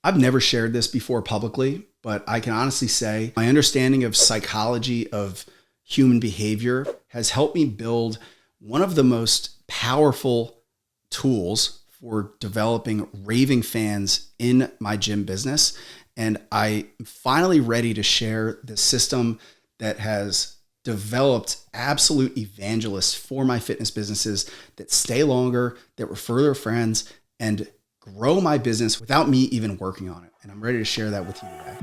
I've never shared this before publicly, but I can honestly say my understanding of psychology of human behavior has helped me build one of the most powerful tools for developing raving fans in my gym business. And I am finally ready to share the system that has developed absolute evangelists for my fitness businesses that stay longer, that refer their friends, and grow my business without me even working on it. And I'm ready to share that with you today.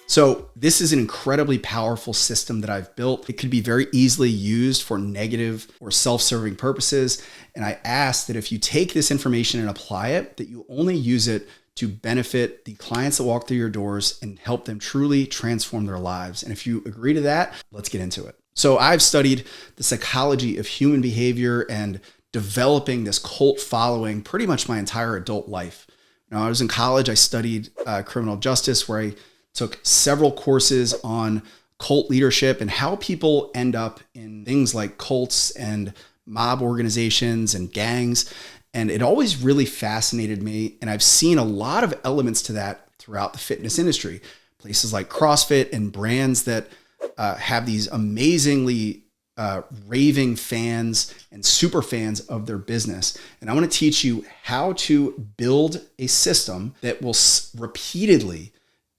So this is an incredibly powerful system that I've built. It could be very easily used for negative or self-serving purposes. And I ask that if you take this information and apply it, that you only use it to benefit the clients that walk through your doors and help them truly transform their lives. And if you agree to that, let's get into it. So I've studied the psychology of human behavior and developing this cult following pretty much my entire adult life. Now, I was in college, I studied criminal justice, where I took several courses on cult leadership and how people end up in things like cults and mob organizations and gangs. And it always really fascinated me. And I've seen a lot of elements to that throughout the fitness industry. Places like CrossFit and brands that have these amazingly raving fans and super fans of their business. And I want to teach you how to build a system that will repeatedly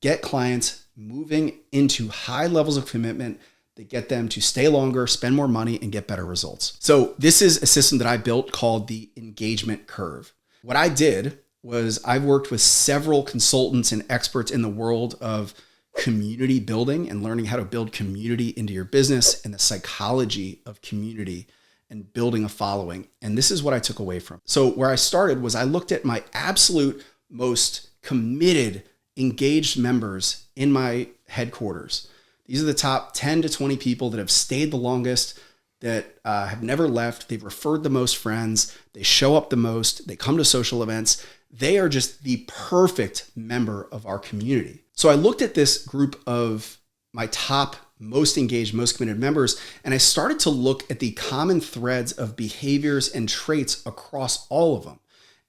get clients moving into high levels of commitment that get them to stay longer, spend more money, and get better results. So this is a system that I built called the engagement curve. What I did was I've worked with several consultants and experts in the world of community building and learning how to build community into your business and the psychology of community and building a following. And this is what I took away from. So where I started was I looked at my absolute most committed, engaged members in my headquarters. These are the top 10 to 20 people that have stayed the longest, that have never left. They've referred the most friends. They show up the most. They come to social events. They are just the perfect member of our community. So I looked at this group of my top, most engaged, most committed members, and I started to look at the common threads of behaviors and traits across all of them.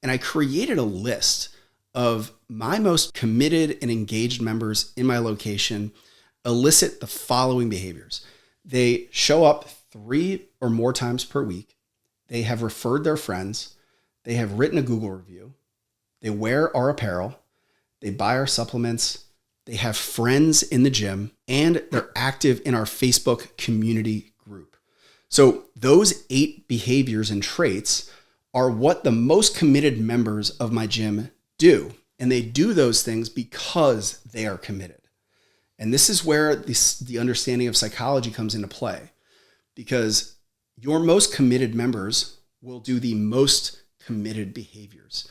And I created a list of my most committed and engaged members in my location elicit the following behaviors. They show up 3 or more times per week. They have referred their friends. They have written a Google review. They wear our apparel. They buy our supplements. They have friends in the gym, and they're active in our Facebook community group. So those 8 behaviors and traits are what the most committed members of my gym do. And they do those things because they are committed. And this is where the understanding of psychology comes into play, because your most committed members will do the most committed behaviors.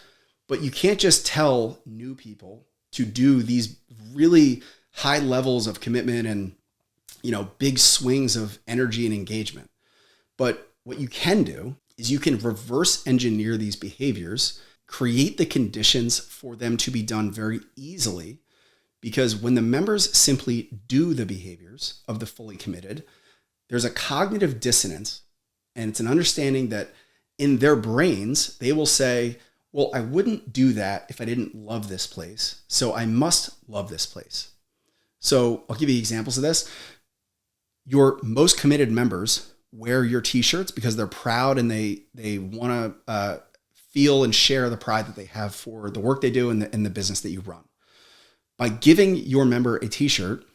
But you can't just tell new people to do these really high levels of commitment and, big swings of energy and engagement. But what you can do is you can reverse engineer these behaviors, create the conditions for them to be done very easily. Because when the members simply do the behaviors of the fully committed, there's a cognitive dissonance, and it's an understanding that in their brains, they will say, well, I wouldn't do that if I didn't love this place, so I must love this place. So I'll give you examples of this. Your most committed members wear your t-shirts because they're proud and they want to feel and share the pride that they have for the work they do and the business that you run. By giving your member a t-shirt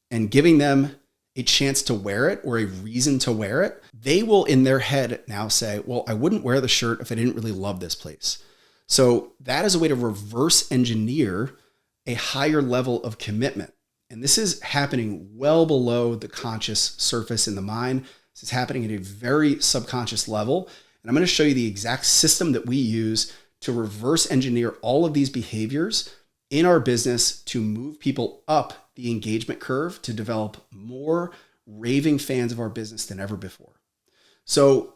and giving them a chance to wear it or a reason to wear it, they will in their head now say, well, I wouldn't wear the shirt if I didn't really love this place. So that is a way to reverse engineer a higher level of commitment. And this is happening well below the conscious surface in the mind. This is happening at a very subconscious level. And I'm going to show you the exact system that we use to reverse engineer all of these behaviors in our business to move people up the engagement curve to develop more raving fans of our business than ever before. So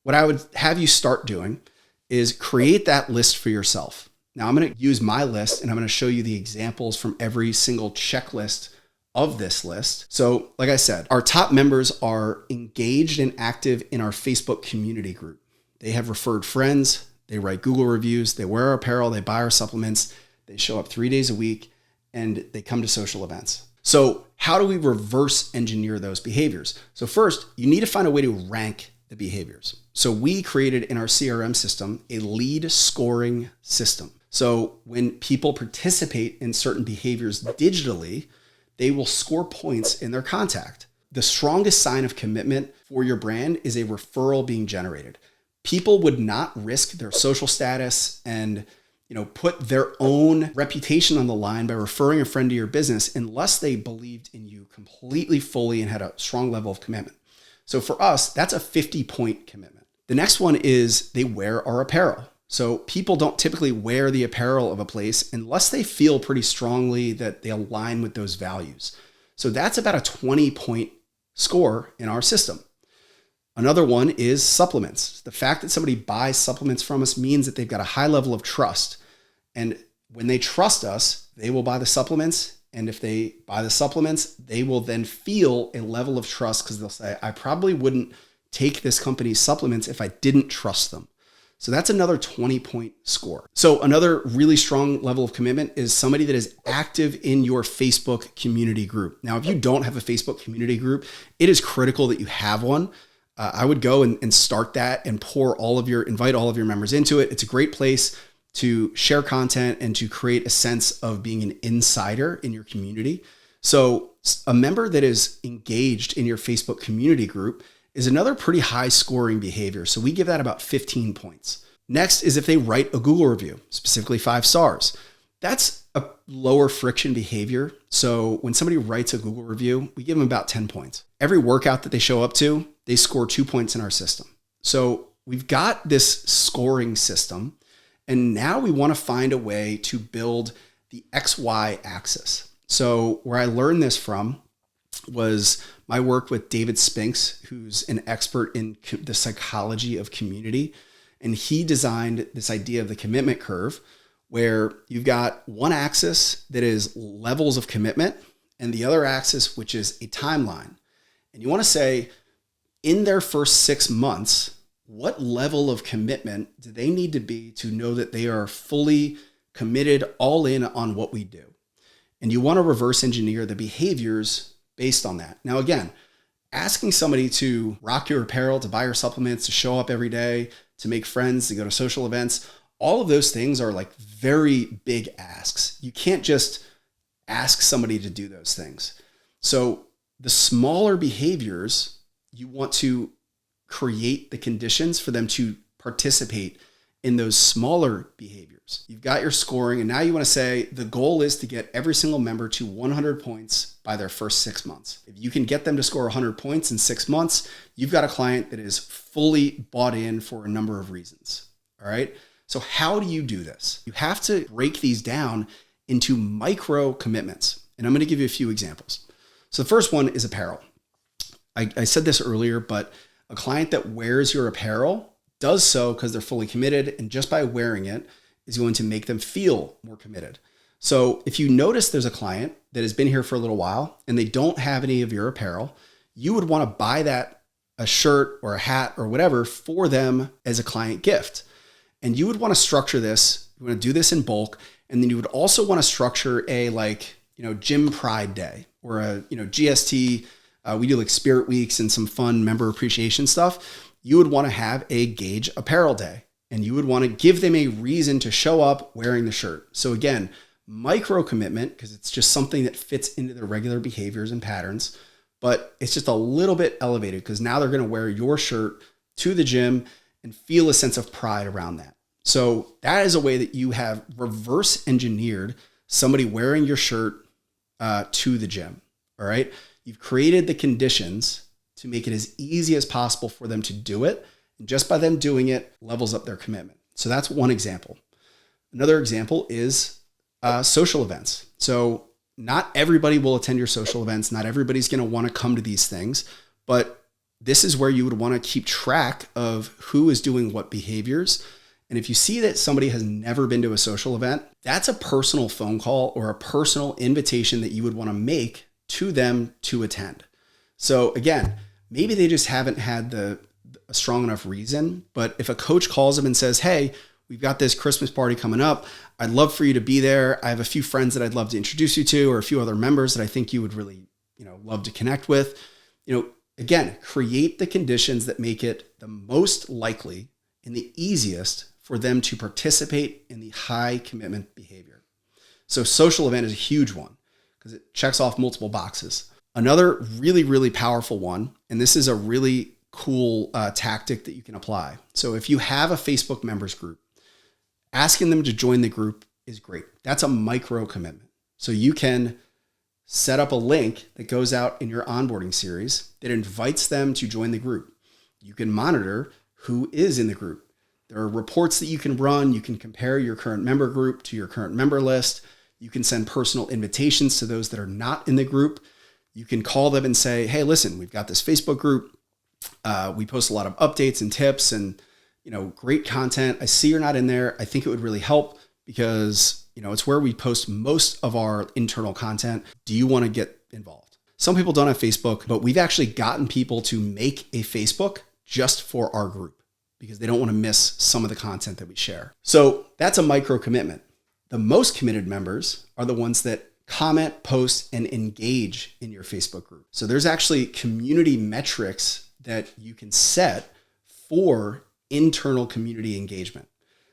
what I would have you start doing is create that list for yourself. Now I'm going to use my list and I'm going to show you the examples from every single checklist of this list. So like I said, our top members are engaged and active in our Facebook community group. They have referred friends, they write Google reviews, they wear our apparel, they buy our supplements, they show up 3 days a week, and they come to social events. So how do we reverse engineer those behaviors? So first, you need to find a way to rank the behaviors. So we created in our CRM system a lead scoring system. So when people participate in certain behaviors digitally, they will score points in their contact. The strongest sign of commitment for your brand is a referral being generated. People would not risk their social status and put their own reputation on the line by referring a friend to your business unless they believed in you completely, fully, and had a strong level of commitment. So for us, that's a 50-point commitment. The next one is they wear our apparel. So people don't typically wear the apparel of a place unless they feel pretty strongly that they align with those values. So that's about a 20-point score in our system. Another one is supplements. The fact that somebody buys supplements from us means that they've got a high level of trust. And when they trust us, they will buy the supplements. And if they buy the supplements, they will then feel a level of trust because they'll say, I probably wouldn't take this company's supplements if I didn't trust them. So that's another 20-point score. So another really strong level of commitment is somebody that is active in your Facebook community group. Now, if you don't have a Facebook community group, it is critical that you have one. I would go and start that and invite all of your members into it. It's a great place to share content and to create a sense of being an insider in your community. So a member that is engaged in your Facebook community group is another pretty high scoring behavior. So we give that about 15 points. Next is if they write a Google review, specifically 5 stars. That's a lower friction behavior. So when somebody writes a Google review, we give them about 10 points. Every workout that they show up to, they score 2 points in our system. So we've got this scoring system, and now we want to find a way to build the XY axis. So where I learned this from was my work with David Spinks, who's an expert in the psychology of community. And he designed this idea of the commitment curve, where you've got one axis that is levels of commitment and the other axis, which is a timeline. And you want to say, in their first 6 months, what level of commitment do they need to be to know that they are fully committed, all in on what we do? And you want to reverse engineer the behaviors based on that. Now, again, asking somebody to rock your apparel, to buy your supplements, to show up every day, to make friends, to go to social events, all of those things are like very big asks. You can't just ask somebody to do those things. So the smaller behaviors, you want to create the conditions for them to participate in those smaller behaviors. You've got your scoring, and now you want to say the goal is to get every single member to 100 points by their first 6 months. If you can get them to score 100 points in 6 months, you've got a client that is fully bought in for a number of reasons. All right. So how do you do this? You have to break these down into micro commitments. And I'm going to give you a few examples. So the first one is apparel. I said this earlier, but a client that wears your apparel does so because they're fully committed, and just by wearing it is going to make them feel more committed. So if you notice there's a client that has been here for a little while and they don't have any of your apparel, you would want to buy that a shirt or a hat or whatever for them as a client gift. And you would want to structure this. You want to do this in bulk. And then you would also want to structure a Gym Pride Day or a GST. We do like Spirit Weeks and some fun member appreciation stuff. You would want to have a Gage Apparel Day, and you would want to give them a reason to show up wearing the shirt. So again, micro commitment, because it's just something that fits into their regular behaviors and patterns, but it's just a little bit elevated because now they're going to wear your shirt to the gym and feel a sense of pride around that. So that is a way that you have reverse engineered somebody wearing your shirt to the gym. All right. You've created the conditions to make it as easy as possible for them to do it. And just by them doing it levels up their commitment. So that's one example. Another example is social events. So not everybody will attend your social events. Not everybody's going to want to come to these things, but this is where you would want to keep track of who is doing what behaviors. And if you see that somebody has never been to a social event, that's a personal phone call or a personal invitation that you would want to make to them to attend. So again, maybe they just haven't had a strong enough reason, but if a coach calls them and says, hey, we've got this Christmas party coming up, I'd love for you to be there. I have a few friends that I'd love to introduce you to, or a few other members that I think you would really, love to connect with. Again, create the conditions that make it the most likely and the easiest for them to participate in the high commitment behavior. So social event is a huge one because it checks off multiple boxes. Another really, really powerful one, and this is a really cool tactic that you can apply. So if you have a Facebook members group, asking them to join the group is great. That's a micro commitment. So you can set up a link that goes out in your onboarding series that invites them to join the group. You can monitor who is in the group. There are reports that you can run. You can compare your current member group to your current member list. You can send personal invitations to those that are not in the group. You can call them and say, hey, listen, we've got this Facebook group. We post a lot of updates and tips and great content. I see you're not in there. I think it would really help because it's where we post most of our internal content. Do you want to get involved? Some people don't have Facebook, but we've actually gotten people to make a Facebook just for our group because they don't want to miss some of the content that we share. So that's a micro commitment. The most committed members are the ones that comment, post, and engage in your Facebook group. So there's actually community metrics that you can set for internal community engagement.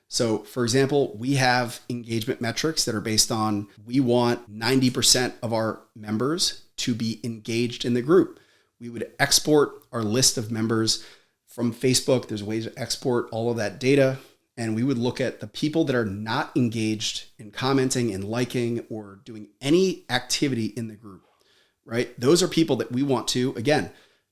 So for example, we have engagement metrics that are based on, we want 90% of our members to be engaged in the group. We would export our list of members from Facebook. There's ways to export all of that data. And we would look at the people that are not engaged in commenting and liking or doing any activity in the group, right? Those are people that we want to, again,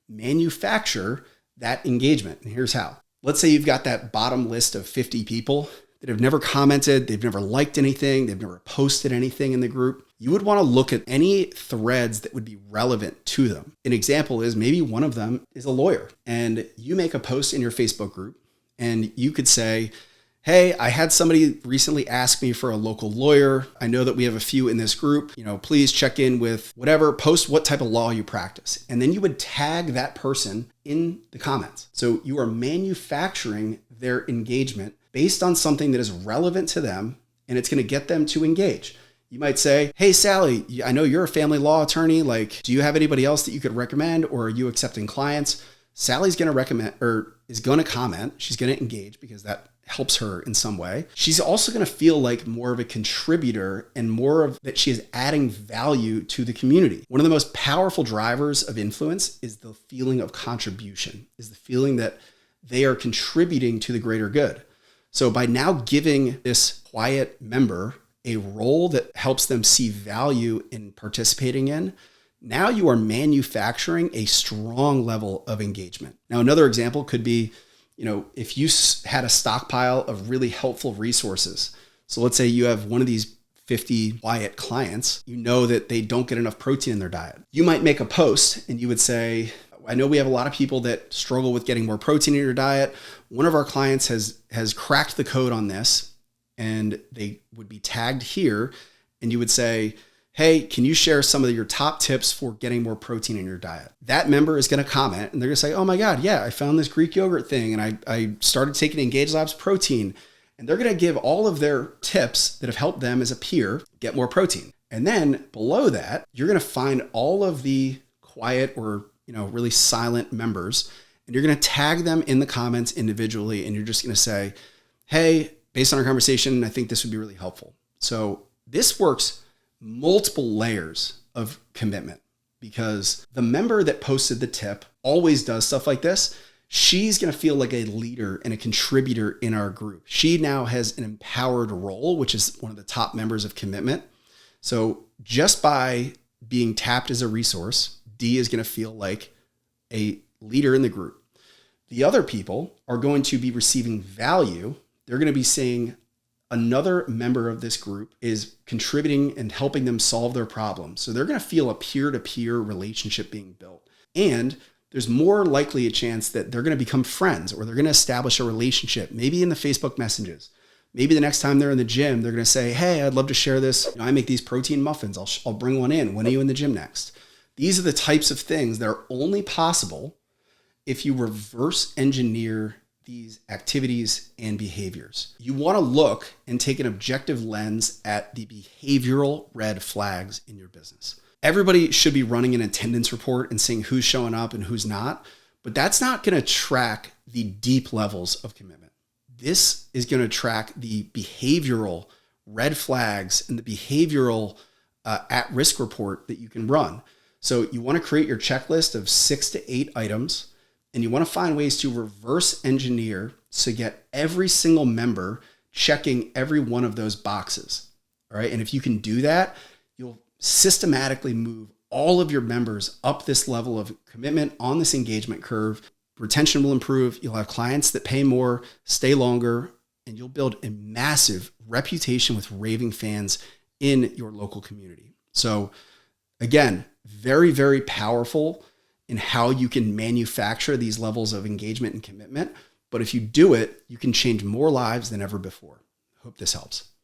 manufacture that engagement. And here's how. Let's say you've got that bottom list of 50 people that have never commented, they've never liked anything, they've never posted anything in the group. You would want to look at any threads that would be relevant to them. An example is maybe one of them is a lawyer and you make a post in your Facebook group and you could say, hey, I had somebody recently ask me for a local lawyer. I know that we have a few in this group. Please check in with whatever, post what type of law you practice. And then you would tag that person in the comments. So you are manufacturing their engagement based on something that is relevant to them, and it's going to get them to engage. You might say, hey, Sally, I know you're a family law attorney. Do you have anybody else that you could recommend, or are you accepting clients? Sally's going to recommend or is going to comment. She's going to engage because that helps her in some way. She's also going to feel like more of a contributor and more of that she is adding value to the community. One of the most powerful drivers of influence is the feeling of contribution, is the feeling that they are contributing to the greater good. So by now giving this quiet member a role that helps them see value in participating in, now you are manufacturing a strong level of engagement. Now, another example could be, if you had a stockpile of really helpful resources. So let's say you have one of these 50 quiet clients, that they don't get enough protein in their diet. You might make a post and you would say, I know we have a lot of people that struggle with getting more protein in your diet. One of our clients has cracked the code on this, and they would be tagged here. And you would say, hey, can you share some of your top tips for getting more protein in your diet? That member is going to comment and they're going to say, oh my God, yeah, I found this Greek yogurt thing and I started taking Engage Labs protein. And they're going to give all of their tips that have helped them as a peer get more protein. And then below that, you're going to find all of the quiet or really silent members, and you're going to tag them in the comments individually. And you're just going to say, hey, based on our conversation, I think this would be really helpful. So this works multiple layers of commitment because the member that posted the tip always does stuff like this. She's going to feel like a leader and a contributor in our group. She now has an empowered role, which is one of the top members of commitment. So just by being tapped as a resource, D is going to feel like a leader in the group. The other people are going to be receiving value. They're going to be seeing another member of this group is contributing and helping them solve their problems. So they're going to feel a peer-to-peer relationship being built. And there's more likely a chance that they're going to become friends or they're going to establish a relationship, maybe in the Facebook messages. Maybe the next time they're in the gym, they're going to say, hey, I'd love to share this. I make these protein muffins. I'll bring one in. When are you in the gym next? These are the types of things that are only possible if you reverse engineer these activities and behaviors. You want to look and take an objective lens at the behavioral red flags in your business. Everybody should be running an attendance report and seeing who's showing up and who's not, but that's not going to track the deep levels of commitment. This is going to track the behavioral red flags and the behavioral at-risk report that you can run. So you want to create your checklist of 6 to 8 items, and you want to find ways to reverse engineer to get every single member checking every one of those boxes. All right. And if you can do that, you'll systematically move all of your members up this level of commitment on this engagement curve. Retention will improve. You'll have clients that pay more, stay longer, and you'll build a massive reputation with raving fans in your local community. So again, very, very powerful in how you can manufacture these levels of engagement and commitment. But if you do it, you can change more lives than ever before. Hope this helps.